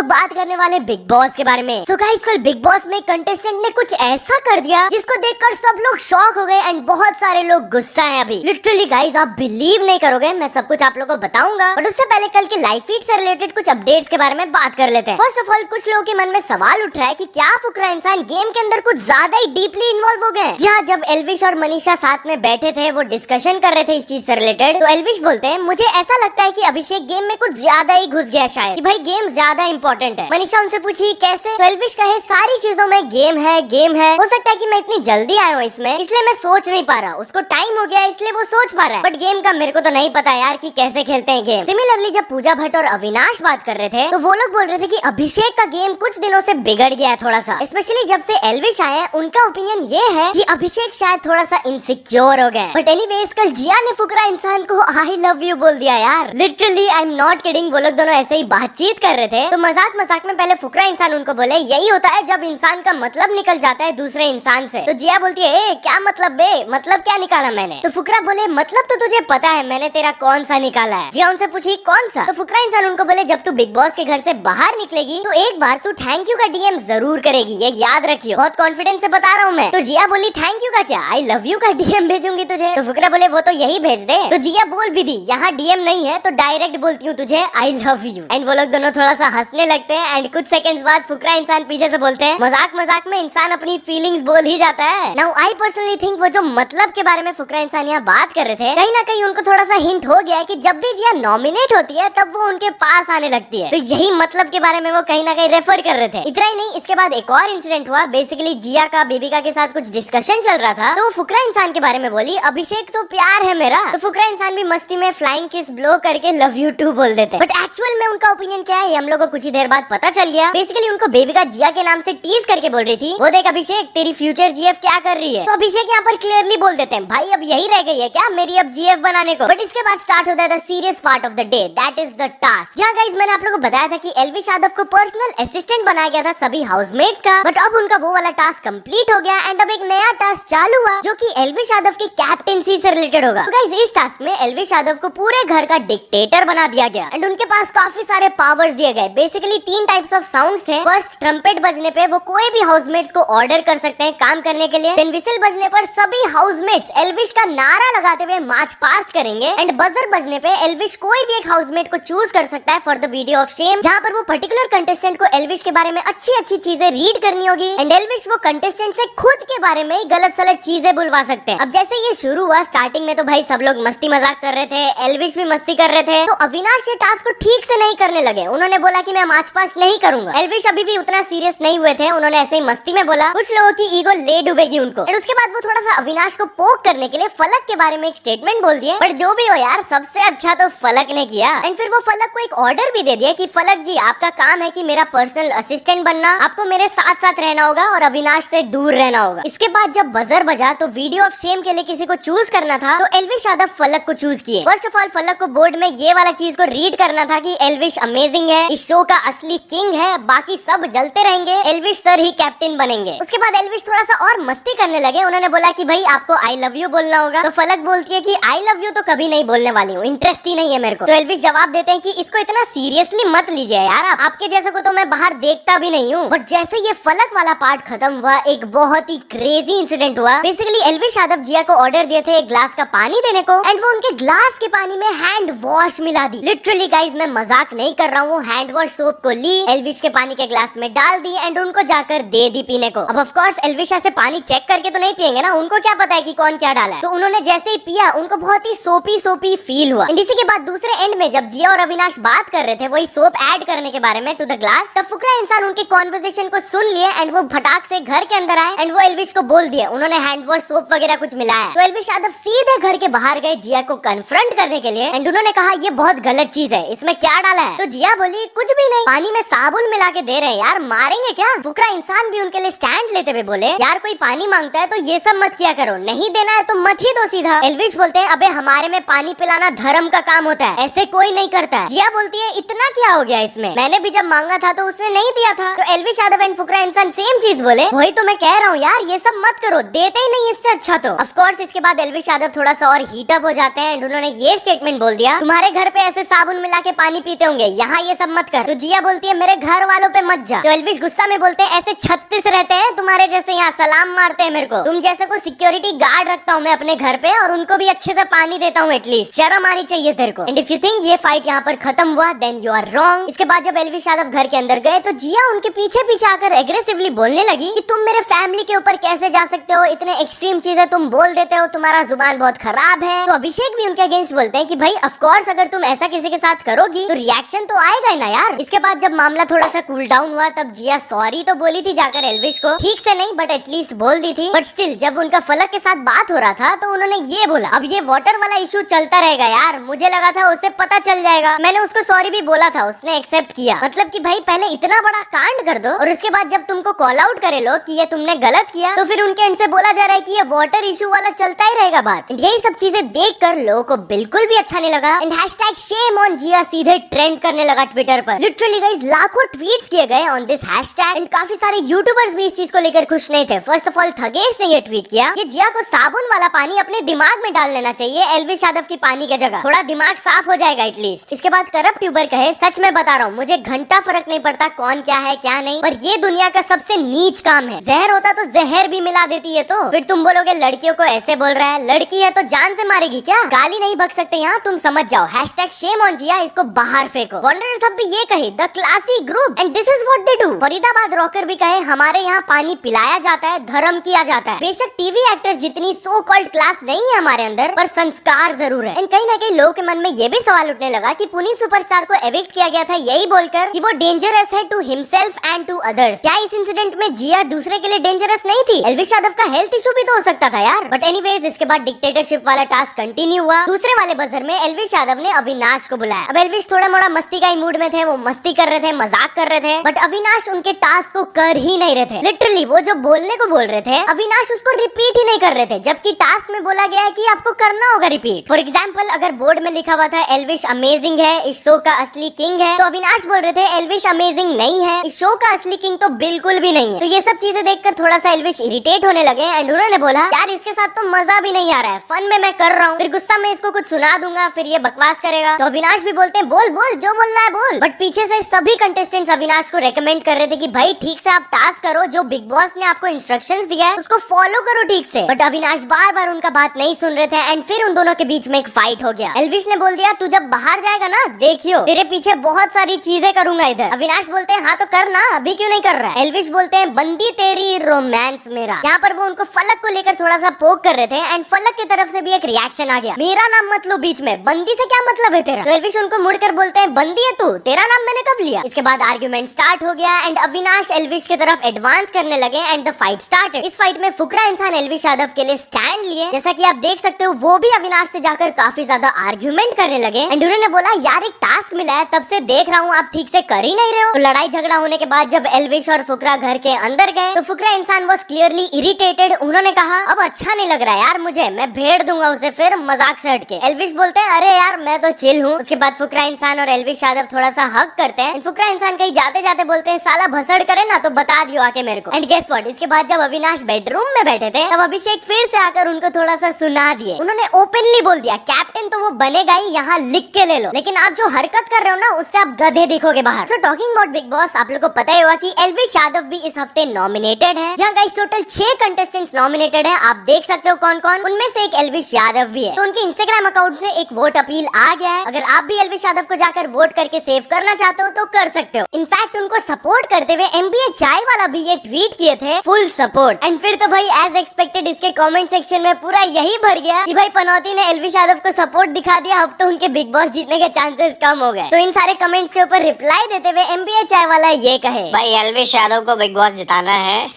लोग बात करने वाले बिग बॉस के बारे में। सो गाइस, कल बिग बॉस में कंटेस्टेंट ने कुछ ऐसा कर दिया जिसको देखकर सब लोग शॉक हो गए एंड बहुत सारे लोग गुस्सा हैं अभी। लिटरली गाइस, आप बिलीव नहीं करोगे, मैं सब कुछ आप लोगों को बताऊंगा, बट उससे पहले कल के लाइव फीड से रिलेटेड कुछ अपडेट्स के बारे में बात कर लेते हैं। फर्स्ट ऑफ ऑल, कुछ लोगों के मन में सवाल उठ रहा है कि क्या फुकरा इंसान गेम के अंदर कुछ ज्यादा ही डीपली इन्वॉल्व हो गए। जहाँ जब एल्विश और मनीषा साथ में बैठे थे, वो डिस्कशन कर रहे थे इस चीज से रिलेटेड, तो एल्विश बोलते हैं मुझे ऐसा लगता है कि अभिषेक गेम में कुछ ज्यादा ही घुस गया शायद, कि भाई गेम ज्यादा इंपॉर्टेंट है। मनीषा उनसे पूछी कैसे, तो एल्विश कहे सारी चीजों में गेम है, गेम है। हो सकता है कि मैं इतनी जल्दी आया हूँ इसमें, इसलिए मैं सोच नहीं पा रहा, उसको टाइम हो गया इसलिए वो सोच पा रहा है, बट गेम का मेरे को तो नहीं पता यार कि कैसे खेलते हैं गेम। सिमिलरली जब पूजा भट्ट और अविनाश बात कर रहे थे, तो वो लोग बोल रहे थे कि अभिषेक का गेम कुछ दिनों से बिगड़ गया है थोड़ा सा, स्पेशली जब से एल्विश आए हैं। उनका ओपिनियन ये है कि अभिषेक शायद थोड़ा सा इनसिक्योर हो गए। बट एनीवेज, कल जिया ने फुकरा इंसान को आई लव यू बोल दिया यार। Literally I am not kidding, वो लोग दोनों ऐसे ही बातचीत कर रहे थे, तो मजाक मजाक में पहले फुकरा इंसान उनको बोले यही होता है जब इंसान का मतलब निकल जाता है दूसरे इंसान से। तो जिया बोलती है ए, क्या मतलब बे, मतलब क्या निकाला मैंने? तो फुकरा बोले मतलब तो तुझे पता है मैंने तेरा कौन सा निकाला है। जिया उनसे पूछी कौन सा? तो फुकरा इंसान उनको बोले जब तू बिग बॉस के घर से बाहर निकलेगी तो एक बार तू थैंक यू का डीएम जरूर करेगी, ये याद रखियो, बहुत कॉन्फिडेंस से बता रहा हूँ मैं। तो जिया बोली थैंक यू का क्या, आई लव यू का डीएम भेजूंगी तुझे। तो फुकरा बोले वो तो यही भेज दे। तो जिया बोल भी दी यहाँ डीएम नहीं है तो डायरेक्ट बोलती हूँ तुझे आई लव यू। एंड वो लोग दोनों थोड़ा सा हंसने लगते हैं एंड कुछ सेकंड्स बाद फुकरा इंसान पीछे से बोलते हैं मजाक मजाक में इंसान अपनी फीलिंग्स बोल ही जाता है। नाउ आई पर्सनली थिंक वो जो मतलब के बारे में फुकरा इंसान यहाँ बात कर रहे थे, कहीं ना कहीं उनको थोड़ा सा हिंट हो गया है कि जब भी जिया नॉमिनेट होती है तब वो उनके पास आने लगती है, तो यही मतलब के बारे में वो कहीं ना कहीं रेफर कर रहे थे। इतना ही नहीं, इसके बाद एक और इंसिडेंट हुआ। बेसिकली जिया का बेबिका के साथ कुछ डिस्कशन चल रहा था, तो वो फुकरा इंसान के बारे में बोली अभिषेक तो प्यार है मेरा। तो फुकरा इंसान भी मस्ती में फ्लाइंग किस ब्लो करके लव यू टू बोल देते, बट एक्चुअल में उनका ओपिनियन क्या है हम लोग को कुछ ही देर बाद पता चल गया। बेसिकली उनको बेबिका जिया के नाम से टीज करके बोल रही थी, वो देख अभिषेक तेरी फ्यूचर जीएफ क्या कर रही है। तो अभिषेक यहाँ पर क्लियरली बोल देते हैं भाई अब यही रह गई है क्या मेरी अब जीएफ बनाने को। बट इसके बाद स्टार्ट होता है the serious part of the day, that is the task. जहाँ गाइस मैंने आप लोगों को बताया था कि एल्विश यादव को पर्सनल असिस्टेंट बनाया गया था सभी हाउसमेट्स का, बट अब उनका वो वाला टास्क कंप्लीट हो गया एंड अब एक नया टास्क चालू हुआ जो कि एल्विश यादव की कैप्टेंसी से रिलेटेड होगा। तो गाइस इस टास्क में एल्विश यादव को पूरे घर का डिक्टेटर बना दिया गया एंड उनके पास काफी सारे पावर्स दिए गए। बेसिकली 3 टाइप्स ऑफ साउंड्स थे। फर्स्ट, ट्रम्पेट बजने पे वो कोई भी हाउसमेट्स को ऑर्डर कर सकते हैं काम करने के लिए। देन विसिल बजने पर सभी हाउसमेट्स एल्विश का नारा लगाते हुए मार्च पास्ट करेंगे एंड बजर बजने पे एल्विश कोई भी एक हाउसमेट को चूज कर सकता है for the video of shame, जहाँ पर वो पर्टिकुलर कंटेस्टेंट को एल्विश के बारे में अच्छी अच्छी चीजें रीड करनी होगी एंड एल्विश वो कंटेस्टेंट से खुद के बारे में गलत सलत चीजें बुलवा सकते हैं। अब जैसे ये शुरू हुआ, स्टार्टिंग में तो भाई सब लोग मस्ती मजाक कर रहे थे, एल्विश भी मस्ती कर रहे थे, तो अविनाश ये टास्क को ठीक से नहीं करने लगे। उन्होंने बोला कि मैं मार्च पास्ट नहीं करूंगा। एल्विश अभी भी उतना सीरियस नहीं हुए थे, उन्होंने ऐसे ही मस्ती में बोला, कुछ लोगों की ईगो ले डूबेगी उनको। और उसके बाद वो थोड़ा सा अविनाश को पोक करने के लिए फलक के बारे में एक स्टेटमेंट बोल दिए, बट जो भी हो यार सबसे अच्छा तो फलक ने किया। एंड फिर वो फलक को एक ऑर्डर भी दे दिया कि फलक जी आपका काम है कि मेरा पर्सनल असिस्टेंट बनना, आपको मेरे साथ साथ रहना होगा और अविनाश से दूर रहना होगा। इसके बाद जब बजर बजा तो वीडियो ऑफ शेम के लिए किसी को चूज करना था, तो एल्विश यादव फलक को चूज किए। फर्स्ट ऑफ ऑल फलक को बोर्ड में ये वाला चीज को रीड करना था कि एल्विश अमेजिंग है, इस शो का असली किंग है, बाकी सब जलते रहेंगे, एल्विश सर ही कैप्टन बनेंगे। उसके बाद एल्विश थोड़ा सा और मस्ती करने लगे, उन्होंने बोला कि भाई आपको आई लव यू बोलना होगा। तो फलक बोलती है कि आई लव यू तो कभी नहीं बोलने वाली हूँ, इंटरेस्ट ही नहीं है मेरे को। तो एल्विश जवाब देते हैं कि इसको इतना सीरियसली मत लीजिए यार, आपके जैसे को तो मैं बाहर देखता भी नहीं हूँ। बट जैसे ये फलक वाला पार्ट खत्म हुआ, एक बहुत ही क्रेजी इंसिडेंट हुआ। बेसिकली एल्विश यादव जिया को ऑर्डर दिए थे एक ग्लास का पानी देने को एंड वो उनके ग्लास के पानी में हैंड वॉश मिला दी। लिटरली गाइस मैं मजाक नहीं कर रहा हूँ, हैंड वॉश सोप को ली, एल्विश के पानी के ग्लास में डाल दी एंड उनको जाकर दे दी पीने को। अब ऑफ कोर्स एल्विश ऐसे पानी चेक करके तो नहीं पियेंगे ना, उनको क्या पता है कि कौन क्या डाला है। तो उन्होंने जैसे ही पिया उनको बहुत ही सोपी सोपी फील हुआ। इसी के बाद दूसरे एंड में जब जिया और अविनाश बात कर रहे थे वही सोप ऐड करने के बारे में टू द ग्लास, तब फुकरा इंसान उनके कॉन्वर्सेशन को सुन लिए एंड वो फटाक से घर के अंदर आए एंड वो एल्विश को बोल दिया उन्होंने हैंड वॉश सोप वगैरह कुछ मिलाया। तो एल्विश यादव सीधे घर के बाहर गए जिया को कन्फ्रंट करने के लिए एंड उन्होंने कहा ये बहुत गलत चीज है, इसमें क्या डाला है? तो जिया बोली कुछ भी नहीं, पानी में साबुन मिला के दे रहे हैं यार, मारेंगे क्या? फुकरा इंसान भी उनके लिए स्टैंड लेते हुए बोले यार कोई पानी मांगता है तो ये सब मत किया करो, नहीं देना है तो मत ही दो सीधा। एल्विश बोलते हैं अबे हमारे में पानी पिलाना धर्म का काम होता है, ऐसे कोई नहीं करता है। जिया बोलती है इतना क्या हो गया इसमें, मैंने भी जब मांगा था तो उसने नहीं दिया था। तो एल्विश यादव एंड फुकरा इंसान सेम चीज बोले, वही तो मैं कह रहा हूँ यार ये सब मत करो, देते ही नहीं इससे अच्छा तो। ऑफ कोर्स इसके बाद एल्विश यादव थोड़ा सा और हीट अप हो जाते हैं एंड उन्होंने ये स्टेटमेंट बोल दिया तुम्हारे घर पे ऐसे साबुन मिला के पानी पीते होंगे, यहाँ ये सब मत कर। तो जिया जिया बोलती है मेरे घर वालों पे मत जा। तो एल्विश गुस्सा में बोलते हैं ऐसे 36 रहते हैं तुम्हारे जैसे यहाँ, सलाम मारते हैं मेरे को। तुम जैसे को सिक्योरिटी गार्ड रखता हूँ मैं अपने घर पे और उनको भी अच्छे से पानी देता हूँ, एटलीस्ट शर्म आनी चाहिए तेरे को। एंड इफ यू थिंक ये फाइट यहाँ पर खत्म हुआ देन यू आर रॉन्ग। इसके बाद जब एल्विश यादव घर के अंदर गए तो जिया उनके पीछे पीछे आकर एग्रेसिवली बोलने लगी कि तुम मेरे फैमिली के ऊपर कैसे जा सकते हो, इतने एक्सट्रीम चीजें तुम बोल देते हो, तुम्हारा जुबान बहुत खराब है। तो अभिषेक भी उनके अगेंस्ट बोलते हैं कि भाई ऑफ कोर्स अगर तुम ऐसा किसी के साथ करोगी तो रिएक्शन तो आएगा ही ना यार। इसके बाद जब मामला थोड़ा सा कूल डाउन हुआ तब जिया सॉरी तो बोली थी जाकर एल्विश को, ठीक से नहीं बट एटलीस्ट बोल दी थी। बट स्टिल जब उनका फलक के साथ बात हो रहा था तो उन्होंने ये बोला अब ये वाटर वाला इशू चलता रहेगा यार, मुझे लगा था उसे पता चल जाएगा, मैंने उसको सॉरी भी बोला था, उसने एक्सेप्ट किया। मतलब कि भाई पहले इतना बड़ा कांड कर दो और उसके बाद जब तुमको कॉल आउट करे लो कि ये तुमने गलत किया तो फिर उनके एंड से बोला जा रहा है कि ये वाटर इशू वाला चलता ही रहेगा बात। यही सब चीजें देखकर लोगों को बिल्कुल भी अच्छा नहीं लगा एंड हैशटैग शेम ऑन जिया सीधे ट्रेंड करने लगा ट्विटर पर। लिटरली गाइस लाखों ट्वीट्स किए गए ऑन दिस हैशटैग एंड काफी सारे यूट्यूबर्स भी इस चीज को लेकर खुश नहीं थे। फर्स्ट ऑफ ऑल थगेश ने ये ट्वीट किया कि जिया को साबुन वाला पानी अपने दिमाग में डाल लेना चाहिए एल्विश यादव की पानी की जगह, थोड़ा दिमाग साफ हो जाएगा एटलीस्ट। इसके बाद करप्ट यूबर कहे सच में बता रहा हूँ मुझे घंटा फर्क नहीं पड़ता कौन क्या है क्या नहीं, पर ये दुनिया का सबसे नीच काम है, जहर होता तो जहर भी मिला देती है। तो फिर तुम बोलोगे लड़कियों को ऐसे बोल रहा है, लड़की है तो जान से मारेगी क्या, गाली नहीं बक सकते यहाँ, तुम समझ जाओ। हैशटैग शेम ऑन जिया, इसको बाहर फेंको। वंडरर्स अब भी ये कहे the classy group and this is what they do. Faridabad rocker भी कहे हमारे यहाँ पानी पिलाया जाता है, धर्म किया जाता है। बेशक टीवी एक्टर्स जितनी सो कॉल्ड क्लास नहीं है हमारे अंदर, पर संस्कार जरूर है। एंड कहीं ना कहीं लोगों के मन में ये भी सवाल उठने लगा कि पुनीत सुपरस्टार को एविक्ट किया गया था यही बोलकर कि वो डेंजरस है to himself and to others. क्या इस इंसिडेंट में जिया दूसरे के लिए डेंजरस नहीं थी? एल्विश यादव का हेल्थ इशू भी तो हो सकता था यार। बट एनीवेज इसके बाद डिक्टेटरशिप वाला टास्क कंटिन्यू हुआ। दूसरे वाले बजर में एल्विश यादव ने अविनाश को बुलाया। अब एल्विश थोड़ा मोड़ा मस्ती का ही मूड में थे, वो मस्ती कर रहे थे, मजाक कर रहे थे, बट अविनाश उनके टास्क को कर ही नहीं रहे थे। लिटरली वो जो बोलने को बोल रहे थे अविनाश उसको रिपीट ही नहीं कर रहे थे, जबकि टास्क में बोला गया है कि आपको करना होगा रिपीट। फॉर एग्जाम्पल अगर बोर्ड में लिखा हुआ था एल्विश अमेजिंग है, इस शो का असली किंग है, तो अविनाश बोल रहे थे एल्विश अमेजिंग नहीं है, इस शो का असली किंग तो बिल्कुल भी नहीं है। तो ये सब चीजें देखकर थोड़ा सा एल्विश इरिटेट होने लगे एंड उन्होंने बोला यार इसके साथ तो मजा भी नहीं आ रहा है, फन में मैं कर रहा हूँ, फिर गुस्सा में इसको कुछ सुना दूंगा, फिर ये बकवास करेगा। तो अविनाश भी बोलते हैं बोल बोल जो बोलना है बोल। बट पीछे से सभी कंटेस्टेंट्स अविनाश को रेकमेंड कर रहे थे कि भाई ठीक से आप टास्क करो, जो बिग बॉस ने आपको इंस्ट्रक्शंस दिया है उसको फॉलो करो ठीक से। बट अविनाश बार बार उनका बात नहीं सुन रहे थे एंड फिर उन दोनों के बीच में एक फाइट हो गया। एल्विश ने बोल दिया तू जब बाहर जाएगा ना देखियो तेरे पीछे बहुत सारी चीजें करूंगा इधर। अविनाश बोलते हैं हाँ तो कर ना, अभी क्यों नहीं कर रहा है? एल्विश बोलते हैं बंदी तेरी रोमांस मेरा। यहाँ पर वो उनको फलक को लेकर थोड़ा सा पोक कर रहे थे एंड फलक की तरफ से भी एक रिएक्शन आ गया, मेरा नाम मत लो बीच में, बंदी से क्या मतलब है तेरा? तो एल्विश उनको मुड़कर बोलते हैं बंदी है तू, तेरा नाम मैंने कब लिया? इसके बाद आर्ग्यूमेंट स्टार्ट हो गया एंड अविनाश एल्विश की तरफ एडवांस करने लगे एंड द फाइट स्टार्टेड। इस फाइट में फुकरा इंसान एल्विश यादव के लिए स्टैंड लिए, जैसा कि आप देख सकते हो वो भी अविनाश से जाकर काफी ज्यादा आर्ग्यूमेंट करने लगे एंड उन्होंने बोला यार एक टास्क मिला है तब से देख रहा हूँ आप ठीक से कर ही नहीं रहे हो। तो लड़ाई झगड़ा होने के बाद जब एल्विश और फुकरा घर के अंदर गए तो फुकरा इंसान वाज क्लियरली इरिटेटेड। उन्होंने कहा अब अच्छा नहीं लग रहा यार मुझे, मैं भेड़ दूंगा उसे फिर मजाक से हटके। एल्विश बोलते हैं अरे यार मैं तो चिल हूँ। उसके बाद फुकरा इंसान और एल्विश यादव थोड़ा सा हक करते हैं। फुकरा इंसान कहीं जाते जाते बोलते हैं साला भसड़ करे ना तो बता दियो आके मेरे को। एंड गेस व्हाट, इसके बाद जब अविनाश बेडरूम में बैठे थे तब अभिषेक फिर से आकर उनको थोड़ा सा सुना दिए। उन्होंने ओपनली बोल दिया कैप्टन तो वो बनेगा ही, यहाँ लिख के ले लो, लेकिन आप जो हरकत कर रहे हो ना उससे आप गधे दिखोगे बाहर। So talking about big boss, आप लोग को पता ही होगा कि एल्विश यादव भी इस हफ्ते नॉमिनेटेड है, जहाँ गाइस टोटल 6 कंटेस्टेंट्स नॉमिनेटेड है। आप देख सकते हो कौन कौन, उनमें से एक एल्विश यादव भी है। तो उनके इंस्टाग्राम अकाउंट से एक वोट अपील आ गया है, अगर आप भी एल्विश यादव को जाकर वोट करके सेव करना चाहते हो तो कर सकते हो। इनफैक्ट उनको सपोर्ट करते हुए एमबीए चाय वाला भी ये ट्वीट किए थे फुल सपोर्ट। एंड फिर तो भाई एज एक्सपेक्टेड इसके कमेंट सेक्शन में पूरा यही भर गया कि भाई पनौती ने एल्विश यादव को सपोर्ट दिखा दिया, अब तो उनके बिग बॉस जीतने के चांसेस कम हो गए। तो इन सारे कमेंट्स के ऊपर रिप्लाई देते हुए एमबीए चाय वाला ये कहे भाई एल्विश यादव को बिग बॉस जिताना है,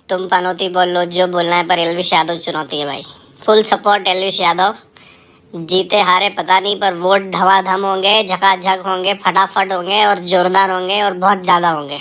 तुम पनौती बोल लो जो बोलना है, पर एल्विश यादव चुनौती है भाई। फुल सपोर्ट एल्विश यादव, जीते हारे पता नहीं पर वोट धमाधम होंगे, झकाझक होंगे, फटाफट होंगे और जोरदार होंगे और बहुत ज्यादा होंगे।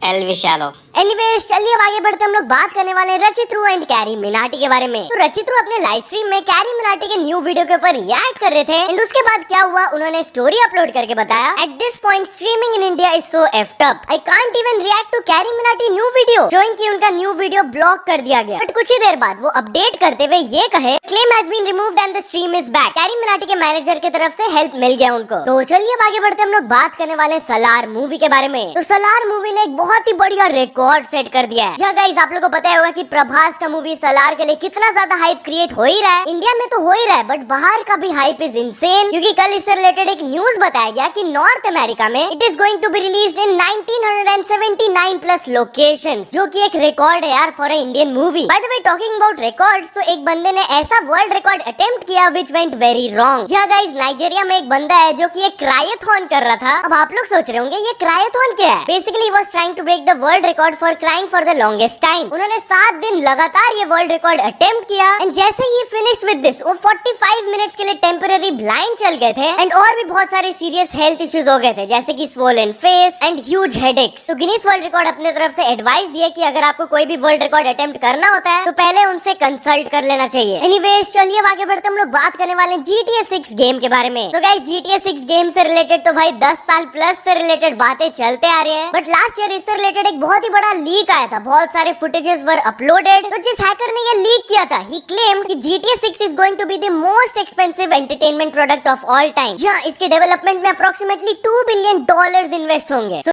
एल्विश यादव। एनीवेज चलिए अब आगे बढ़ते हम लोग बात करने वाले हैं रचित्रू एंड कैरी मिनाटी के बारे में। तो रचित्रू अपने लाइव स्ट्रीम में कैरी मिनाटी के न्यू वीडियो के ऊपर रिएक्ट कर रहे थे एंड उसके बाद क्या हुआ, उन्होंने स्टोरी अपलोड करके बताया, at this point streaming in India is so effed up, I can't even react to Carry Minati new video, showing कि उनका न्यू वीडियो ब्लॉक कर दिया गया। बट कुछ ही देर बाद वो अपडेट करते हुए ये कहे, claim has been removed and the stream is back. Carry Minati के मैनेजर की तरफ से हेल्प मिल गया उनको। तो चलिए अब आगे बढ़ते हम लोग बात करने वाले सलार मूवी के बारे में। तो सलार मूवी ने एक बहुत ही बढ़िया रिकॉर्ड सेट कर दिया है। या गाइस आप लोगों को पता होगा कि प्रभास का मूवी सलार के लिए कितना ज्यादा हाइप क्रिएट हो ही रहा है। इंडिया में तो हो ही रहा है बट बाहर का भी हाइप इज इंसेन, क्योंकि कल इससे रिलेटेड एक न्यूज बताया गया कि नॉर्थ अमेरिका में it is going to be released in 1979 plus locations, जो कि एक रिकॉर्ड है यार for a Indian movie. By the way talking about records, तो एक बंदे ने ऐसा वर्ल्ड रिकॉर्ड अटेम्प्ट किया व्हिच वेंट वेरी रॉन्ग। या गाइस नाइजीरिया में एक बंदा है जो कि एक क्रायोथॉन कर रहा था। अब आप लोग सोच रहे होंगे ये क्रायोथॉन क्या है। Basically he was trying to break the world record for crying for the longest time. उन्होंने 7 दिन लगातार ये वर्ल्ड रिकॉर्ड अटेम्प्ट किया एंड जैसे ही फिनिश्ड विद दिस, वो 45 मिनट्स के लिए टेम्पररी ब्लाइंड चल गए थे एंड और भी बहुत सारे सीरियस हेल्थ इश्यूज हो गए थे, जैसे कि swollen face and huge headaches. तो गिनीज वर्ल्ड रिकॉर्ड अपने तरफ से एडवाइस दिया कि अगर आपको कोई भी वर्ल्ड रिकॉर्ड अटेम्प्ट करना होता है तो पहले उनसे कंसल्ट कर लेना चाहिए। एनीवेज चलिए अब आगे बढ़ते हम लोग बात करने वाले हैं GTA 6 गेम के बारे में। तो गाइस GTA 6 गेम से रिलेटेड तो भाई 10 साल प्लस से रिलेटेड बातें चलते आ रही हैं, बट लास्ट ईयर इससे रिलेटेड एक बहुत ही बड़ा लीक आया था। बहुत सारे फुटेजेस वर अपलोडेड। तो जिस हैकर ने ये लीक किया था, ही क्लेम्ड कि GTA 6 is going to be the most expensive entertainment product of all time. इसके डेवलपमेंट में अप्रोक्सीमेटली $2 बिलियन इन्वेस्ट होंगे।